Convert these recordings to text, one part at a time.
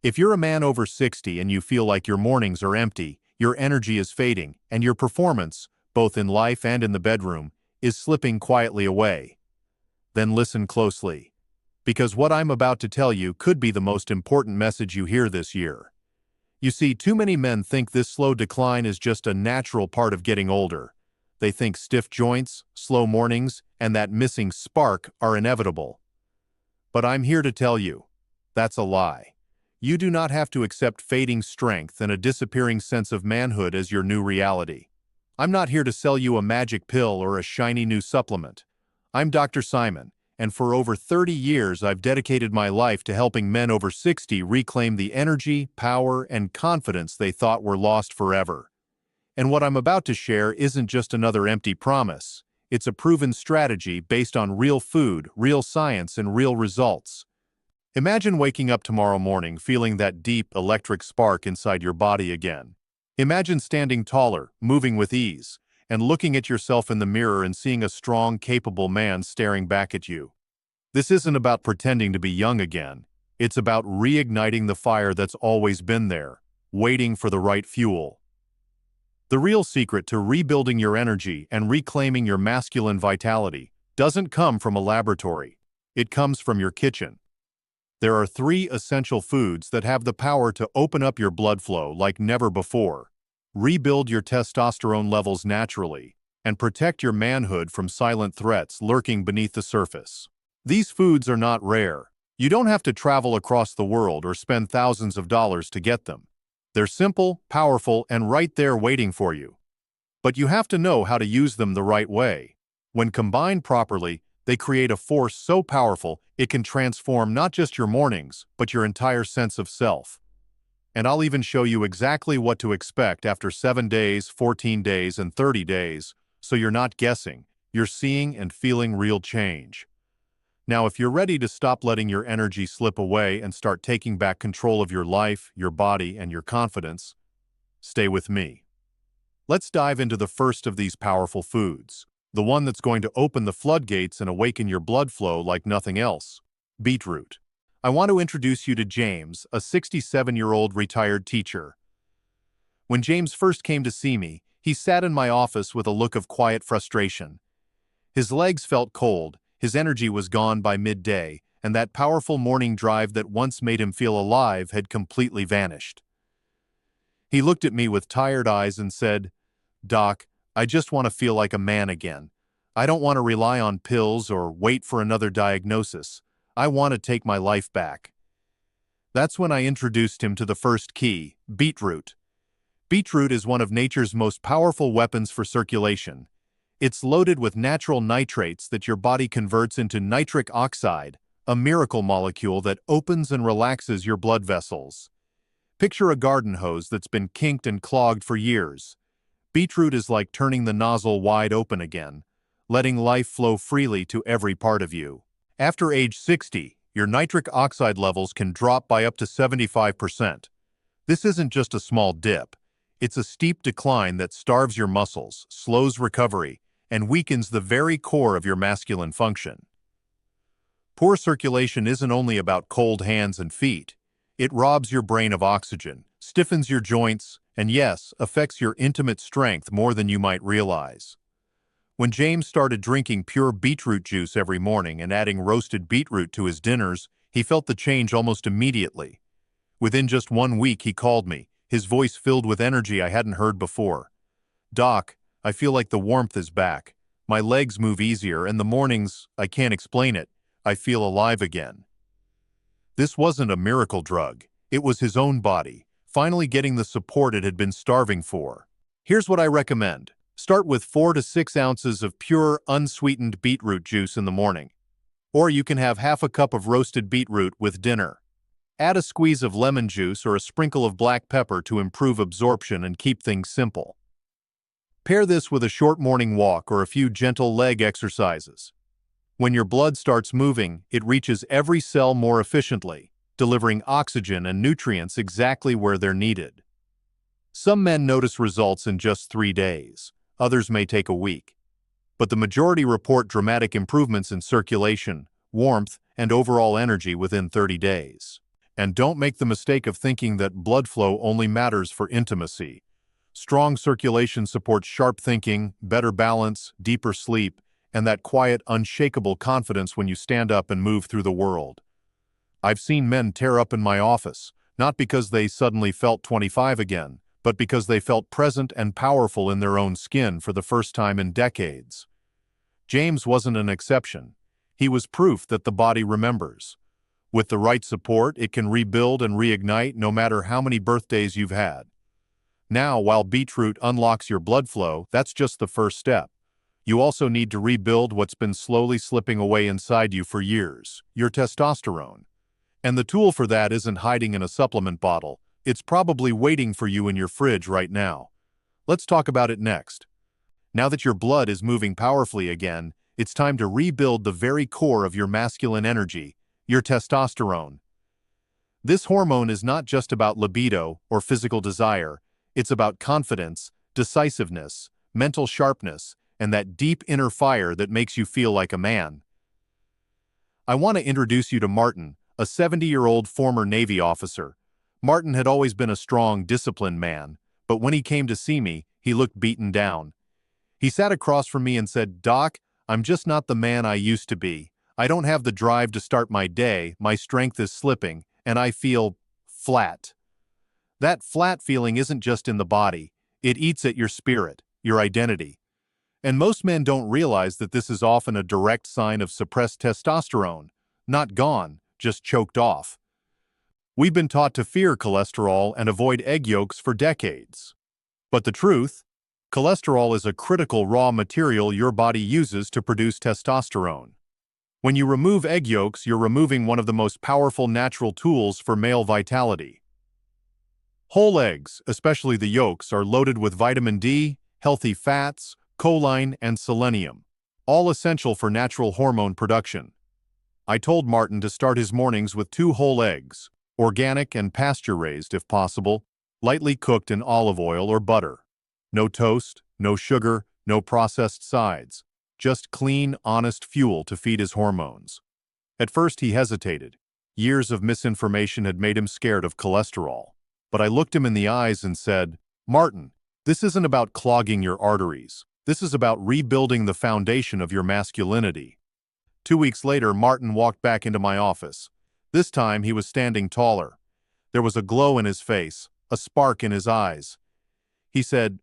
If you're a man over 60 and you feel like your mornings are empty, your energy is fading, and your performance, both in life and in the bedroom, is slipping quietly away, then listen closely. Because what I'm about to tell you could be the most important message you hear this year. You see, too many men think this slow decline is just a natural part of getting older. They think stiff joints, slow mornings, and that missing spark are inevitable. But I'm here to tell you, that's a lie. You do not have to accept fading strength and a disappearing sense of manhood as your new reality. I'm not here to sell you a magic pill or a shiny new supplement. I'm Dr. Simon, and for over 30 years I've dedicated my life to helping men over 60 reclaim the energy, power, and confidence they thought were lost forever. And what I'm about to share isn't just another empty promise. It's a proven strategy based on real food, real science, and real results. Imagine waking up tomorrow morning feeling that deep electric spark inside your body again. Imagine standing taller, moving with ease, and looking at yourself in the mirror and seeing a strong, capable man staring back at you. This isn't about pretending to be young again. It's about reigniting the fire that's always been there, waiting for the right fuel. The real secret to rebuilding your energy and reclaiming your masculine vitality doesn't come from a laboratory. It comes from your kitchen. There are 3 essential foods that have the power to open up your blood flow like never before, rebuild your testosterone levels naturally, and protect your manhood from silent threats lurking beneath the surface. These foods are not rare. You don't have to travel across the world or spend thousands of dollars to get them. They're simple, powerful, and right there waiting for you. But you have to know how to use them the right way. When combined properly, they create a force so powerful it can transform not just your mornings, but your entire sense of self. And I'll even show you exactly what to expect after 7 days, 14 days, and 30 days, so you're not guessing, you're seeing and feeling real change. Now, if you're ready to stop letting your energy slip away and start taking back control of your life, your body, and your confidence, stay with me. Let's dive into the first of these powerful foods, the one that's going to open the floodgates and awaken your blood flow like nothing else: beetroot. I want to introduce you to James, a 67-year-old retired teacher. When James first came to see me, he sat in my office with a look of quiet frustration. His legs felt cold, his energy was gone by midday, and that powerful morning drive that once made him feel alive had completely vanished. He looked at me with tired eyes and said, "Doc, I just want to feel like a man again. I don't want to rely on pills or wait for another diagnosis. I want to take my life back." That's when I introduced him to the first key, beetroot. Beetroot is one of nature's most powerful weapons for circulation. It's loaded with natural nitrates that your body converts into nitric oxide, a miracle molecule that opens and relaxes your blood vessels. Picture a garden hose that's been kinked and clogged for years. Beetroot is like turning the nozzle wide open again, letting life flow freely to every part of you. After age 60, your nitric oxide levels can drop by up to 75%. This isn't just a small dip. It's a steep decline that starves your muscles, slows recovery, and weakens the very core of your masculine function. Poor circulation isn't only about cold hands and feet. It robs your brain of oxygen, stiffens your joints, and yes, affects your intimate strength more than you might realize. When James started drinking pure beetroot juice every morning and adding roasted beetroot to his dinners, he felt the change almost immediately. Within just 1 week, he called me, his voice filled with energy I hadn't heard before. "Doc, I feel like the warmth is back. My legs move easier, and the mornings, I can't explain it, I feel alive again." This wasn't a miracle drug. It was his own body, finally getting the support it had been starving for. Here's what I recommend. Start with 4 to 6 ounces of pure, unsweetened beetroot juice in the morning. Or you can have half a cup of roasted beetroot with dinner. Add a squeeze of lemon juice or a sprinkle of black pepper to improve absorption and keep things simple. Pair this with a short morning walk or a few gentle leg exercises. When your blood starts moving, it reaches every cell more efficiently, delivering oxygen and nutrients exactly where they're needed. Some men notice results in just 3 days. Others may take a week. But the majority report dramatic improvements in circulation, warmth, and overall energy within 30 days. And don't make the mistake of thinking that blood flow only matters for intimacy. Strong circulation supports sharp thinking, better balance, deeper sleep, and that quiet, unshakable confidence when you stand up and move through the world. I've seen men tear up in my office, not because they suddenly felt 25 again, but because they felt present and powerful in their own skin for the first time in decades. James wasn't an exception. He was proof that the body remembers. With the right support, it can rebuild and reignite no matter how many birthdays you've had. Now, while Beetroot unlocks your blood flow, that's just the first step. You also need to rebuild what's been slowly slipping away inside you for years, your testosterone. And the tool for that isn't hiding in a supplement bottle. It's probably waiting for you in your fridge right now. Let's talk about it next. Now that your blood is moving powerfully again, it's time to rebuild the very core of your masculine energy, your testosterone. This hormone is not just about libido or physical desire. It's about confidence, decisiveness, mental sharpness, and that deep inner fire that makes you feel like a man. I want to introduce you to Martin, a 70-year-old former Navy officer. Martin had always been a strong, disciplined man, but when he came to see me, he looked beaten down. He sat across from me and said, "Doc, I'm just not the man I used to be. I don't have the drive to start my day, my strength is slipping, and I feel flat." That flat feeling isn't just in the body, it eats at your spirit, your identity. And most men don't realize that this is often a direct sign of suppressed testosterone, not gone, just choked off. We've been taught to fear cholesterol and avoid egg yolks for decades. But the truth? Cholesterol is a critical raw material your body uses to produce testosterone. When you remove egg yolks, you're removing one of the most powerful natural tools for male vitality. Whole eggs, especially the yolks, are loaded with vitamin D, healthy fats, choline, and selenium, all essential for natural hormone production. I told Martin to start his mornings with 2 whole eggs, organic and pasture-raised if possible, lightly cooked in olive oil or butter. No toast, no sugar, no processed sides, just clean, honest fuel to feed his hormones. At first he hesitated. Years of misinformation had made him scared of cholesterol. But I looked him in the eyes and said, "Martin, this isn't about clogging your arteries. This is about rebuilding the foundation of your masculinity." 2 weeks later, Martin walked back into my office. This time, he was standing taller. There was a glow in his face, a spark in his eyes. He said,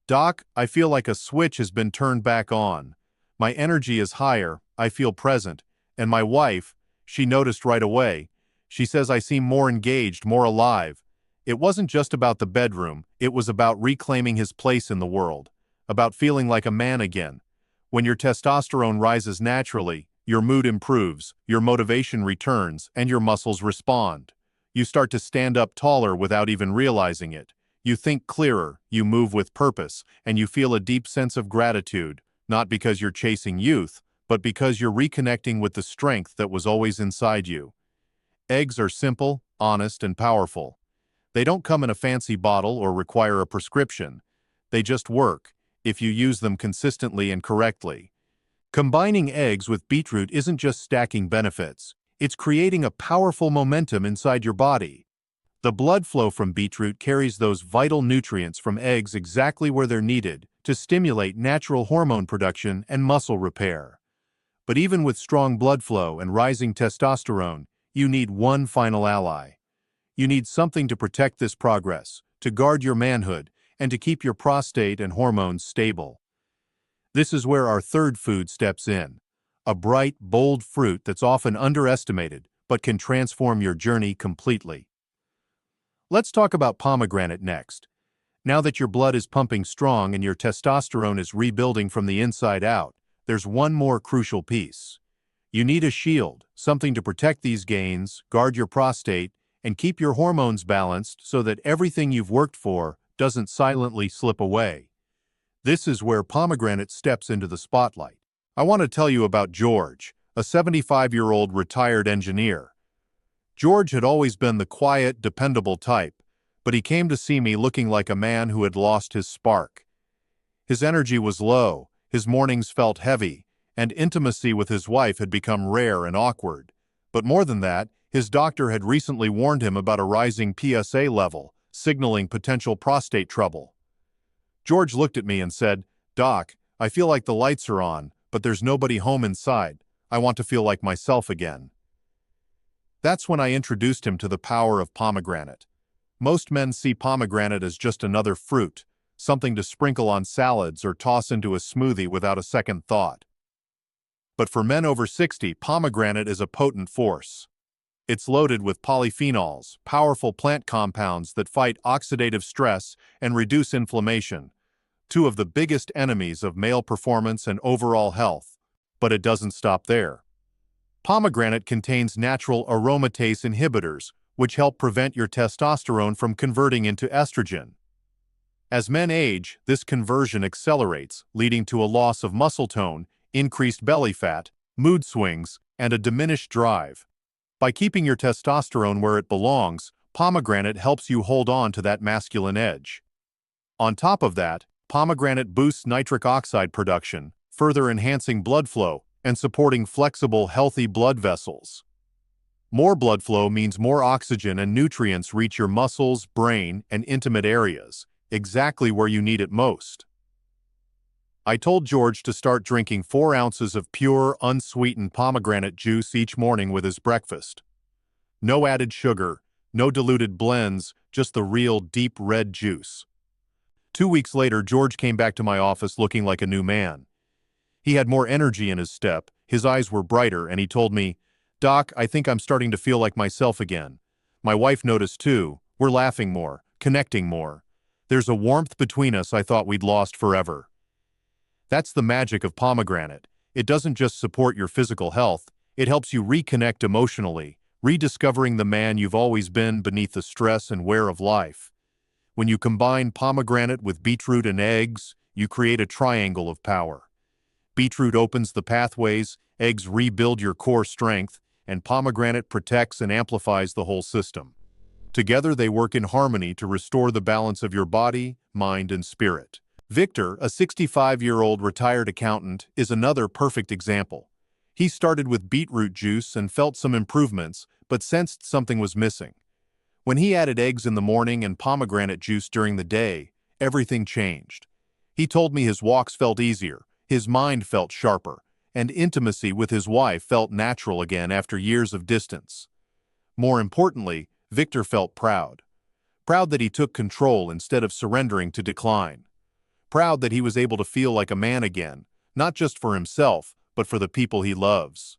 "Doc, I feel like a switch has been turned back on. My energy is higher, I feel present, and my wife, she noticed right away. She says I seem more engaged, more alive." It wasn't just about the bedroom, it was about reclaiming his place in the world, about feeling like a man again. When your testosterone rises naturally, your mood improves, your motivation returns, and your muscles respond. You start to stand up taller without even realizing it. You think clearer, you move with purpose, and you feel a deep sense of gratitude, not because you're chasing youth, but because you're reconnecting with the strength that was always inside you. Eggs are simple, honest, and powerful. They don't come in a fancy bottle or require a prescription. They just work, if you use them consistently and correctly. Combining eggs with beetroot isn't just stacking benefits, it's creating a powerful momentum inside your body. The blood flow from beetroot carries those vital nutrients from eggs exactly where they're needed to stimulate natural hormone production and muscle repair. But even with strong blood flow and rising testosterone, you need one final ally. You need something to protect this progress, to guard your manhood, and to keep your prostate and hormones stable. This is where our third food steps in. A bright, bold fruit that's often underestimated, but can transform your journey completely. Let's talk about pomegranate next. Now that your blood is pumping strong and your testosterone is rebuilding from the inside out, there's one more crucial piece. You need a shield, something to protect these gains, guard your prostate, and keep your hormones balanced so that everything you've worked for doesn't silently slip away. This is where pomegranate steps into the spotlight. I want to tell you about George, a 75-year-old retired engineer. George had always been the quiet, dependable type, but he came to see me looking like a man who had lost his spark. His energy was low, his mornings felt heavy, and intimacy with his wife had become rare and awkward. But more than that, His doctor had recently warned him about a rising PSA level, signaling potential prostate trouble. George looked at me and said, "Doc, I feel like the lights are on, but there's nobody home inside. I want to feel like myself again." That's when I introduced him to the power of pomegranate. Most men see pomegranate as just another fruit, something to sprinkle on salads or toss into a smoothie without a second thought. But for men over 60, pomegranate is a potent force. It's loaded with polyphenols, powerful plant compounds that fight oxidative stress and reduce inflammation, two of the biggest enemies of male performance and overall health. But it doesn't stop there. Pomegranate contains natural aromatase inhibitors, which help prevent your testosterone from converting into estrogen. As men age, this conversion accelerates, leading to a loss of muscle tone, increased belly fat, mood swings, and a diminished drive. By keeping your testosterone where it belongs, pomegranate helps you hold on to that masculine edge. On top of that, pomegranate boosts nitric oxide production, further enhancing blood flow and supporting flexible, healthy blood vessels. More blood flow means more oxygen and nutrients reach your muscles, brain, and intimate areas, exactly where you need it most. I told George to start drinking 4 ounces of pure, unsweetened pomegranate juice each morning with his breakfast. No added sugar, no diluted blends, just the real deep red juice. 2 weeks later, George came back to my office looking like a new man. He had more energy in his step, his eyes were brighter, and he told me, "Doc, I think I'm starting to feel like myself again. My wife noticed too. We're laughing more, connecting more. There's a warmth between us I thought we'd lost forever." That's the magic of pomegranate. It doesn't just support your physical health, it helps you reconnect emotionally, rediscovering the man you've always been beneath the stress and wear of life. When you combine pomegranate with beetroot and eggs, you create a triangle of power. Beetroot opens the pathways, eggs rebuild your core strength, and pomegranate protects and amplifies the whole system. Together they work in harmony to restore the balance of your body, mind, and spirit. Victor, a 65-year-old retired accountant, is another perfect example. He started with beetroot juice and felt some improvements, but sensed something was missing. When he added eggs in the morning and pomegranate juice during the day, everything changed. He told me his walks felt easier, his mind felt sharper, and intimacy with his wife felt natural again after years of distance. More importantly, Victor felt proud. Proud that he took control instead of surrendering to decline. Proud that he was able to feel like a man again, not just for himself, but for the people he loves.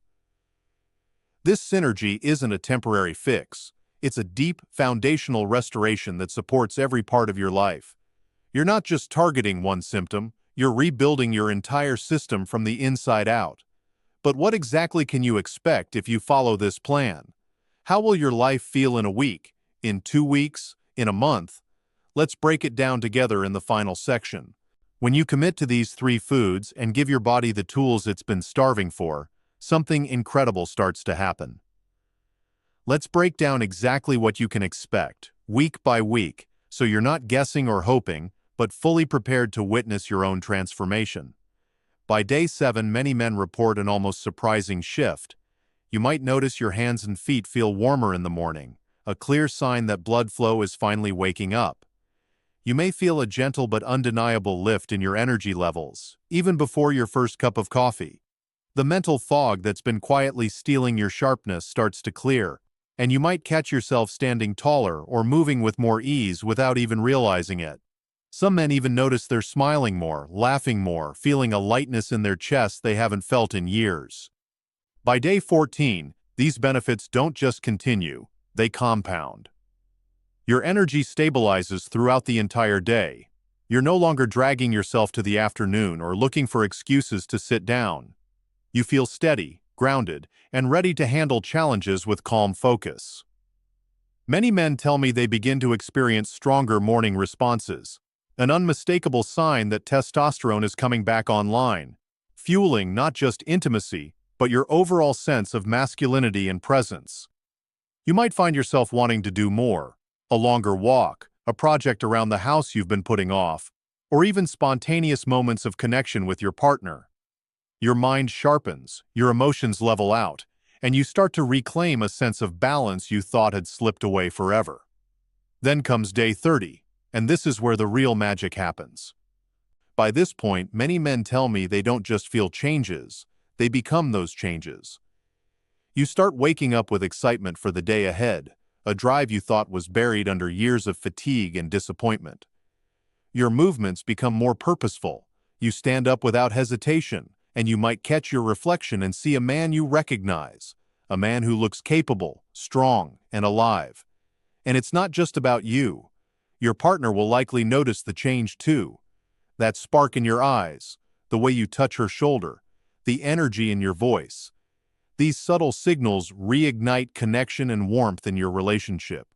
This synergy isn't a temporary fix. It's a deep, foundational restoration that supports every part of your life. You're not just targeting one symptom, you're rebuilding your entire system from the inside out. But what exactly can you expect if you follow this plan? How will your life feel in a week, in 2 weeks, in a month? Let's break it down together in the final section. When you commit to these 3 foods and give your body the tools it's been starving for, something incredible starts to happen. Let's break down exactly what you can expect, week by week, so you're not guessing or hoping, but fully prepared to witness your own transformation. By day 7, many men report an almost surprising shift. You might notice your hands and feet feel warmer in the morning, a clear sign that blood flow is finally waking up. You may feel a gentle but undeniable lift in your energy levels, even before your first cup of coffee. The mental fog that's been quietly stealing your sharpness starts to clear, and you might catch yourself standing taller or moving with more ease without even realizing it. Some men even notice they're smiling more, laughing more, feeling a lightness in their chest they haven't felt in years. By day 14, these benefits don't just continue, they compound. Your energy stabilizes throughout the entire day. You're no longer dragging yourself to the afternoon or looking for excuses to sit down. You feel steady, grounded, and ready to handle challenges with calm focus. Many men tell me they begin to experience stronger morning responses, an unmistakable sign that testosterone is coming back online, fueling not just intimacy, but your overall sense of masculinity and presence. You might find yourself wanting to do more, a longer walk, a project around the house you've been putting off, or even spontaneous moments of connection with your partner. Your mind sharpens, your emotions level out, and you start to reclaim a sense of balance you thought had slipped away forever. Then comes day 30, and this is where the real magic happens. By this point, many men tell me they don't just feel changes, they become those changes. You start waking up with excitement for the day ahead, a drive you thought was buried under years of fatigue and disappointment. Your movements become more purposeful. You stand up without hesitation, and you might catch your reflection and see a man you recognize, a man who looks capable, strong, and alive. And it's not just about you. Your partner will likely notice the change too. That spark in your eyes, the way you touch her shoulder, the energy in your voice. These subtle signals reignite connection and warmth in your relationship.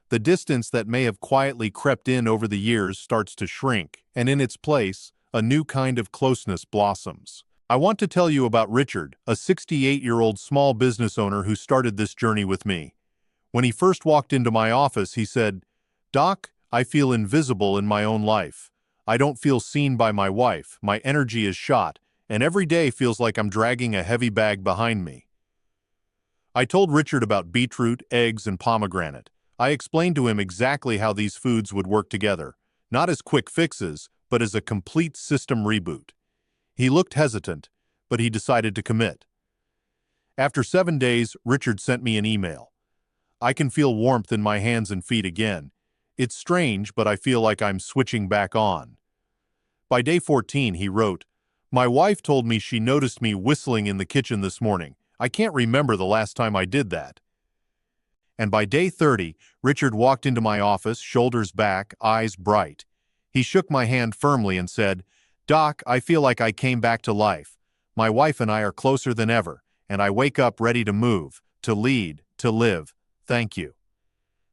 The distance that may have quietly crept in over the years starts to shrink, and in its place, a new kind of closeness blossoms. I want to tell you about Richard, a 68-year-old small business owner who started this journey with me. When he first walked into my office, he said, "Doc, I feel invisible in my own life. I don't feel seen by my wife, my energy is shot, and every day feels like I'm dragging a heavy bag behind me." I told Richard about beetroot, eggs, and pomegranate. I explained to him exactly how these foods would work together, not as quick fixes, but as a complete system reboot. He looked hesitant, but he decided to commit. After 7 days, Richard sent me an email. "I can feel warmth in my hands and feet again. It's strange, but I feel like I'm switching back on." By day 14, he wrote, "My wife told me she noticed me whistling in the kitchen this morning. I can't remember the last time I did that." And by day 30, Richard walked into my office, shoulders back, eyes bright. He shook my hand firmly and said, "Doc, I feel like I came back to life. My wife and I are closer than ever, and I wake up ready to move, to lead, to live. Thank you."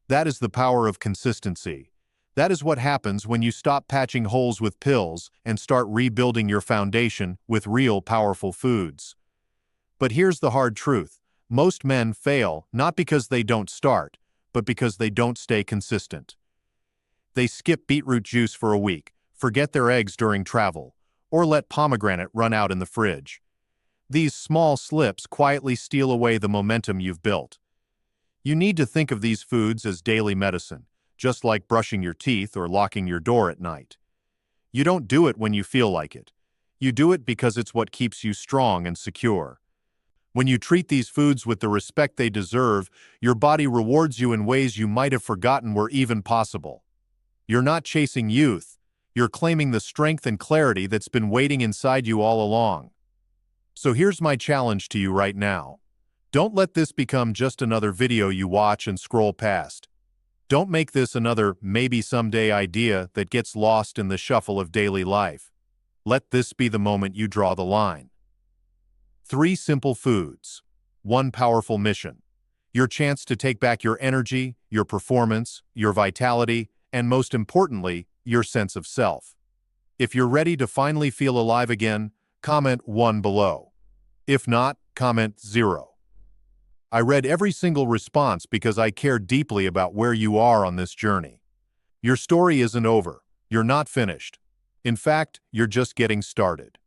That is the power of consistency. That is what happens when you stop patching holes with pills and start rebuilding your foundation with real powerful foods. But here's the hard truth. Most men fail not because they don't start, but because they don't stay consistent. They skip beetroot juice for a week, forget their eggs during travel, or let pomegranate run out in the fridge. These small slips quietly steal away the momentum you've built. You need to think of these foods as daily medicine, just like brushing your teeth or locking your door at night. You don't do it when you feel like it. You do it because it's what keeps you strong and secure. When you treat these foods with the respect they deserve, your body rewards you in ways you might have forgotten were even possible. You're not chasing youth. You're claiming the strength and clarity that's been waiting inside you all along. So here's my challenge to you right now. Don't let this become just another video you watch and scroll past. Don't make this another maybe someday idea that gets lost in the shuffle of daily life. Let this be the moment you draw the line. 3 simple foods. 1 powerful mission. Your chance to take back your energy, your performance, your vitality, and most importantly, your sense of self. If you're ready to finally feel alive again, comment 1 below. If not, comment 0. I read every single response because I care deeply about where you are on this journey. Your story isn't over. You're not finished. In fact, you're just getting started.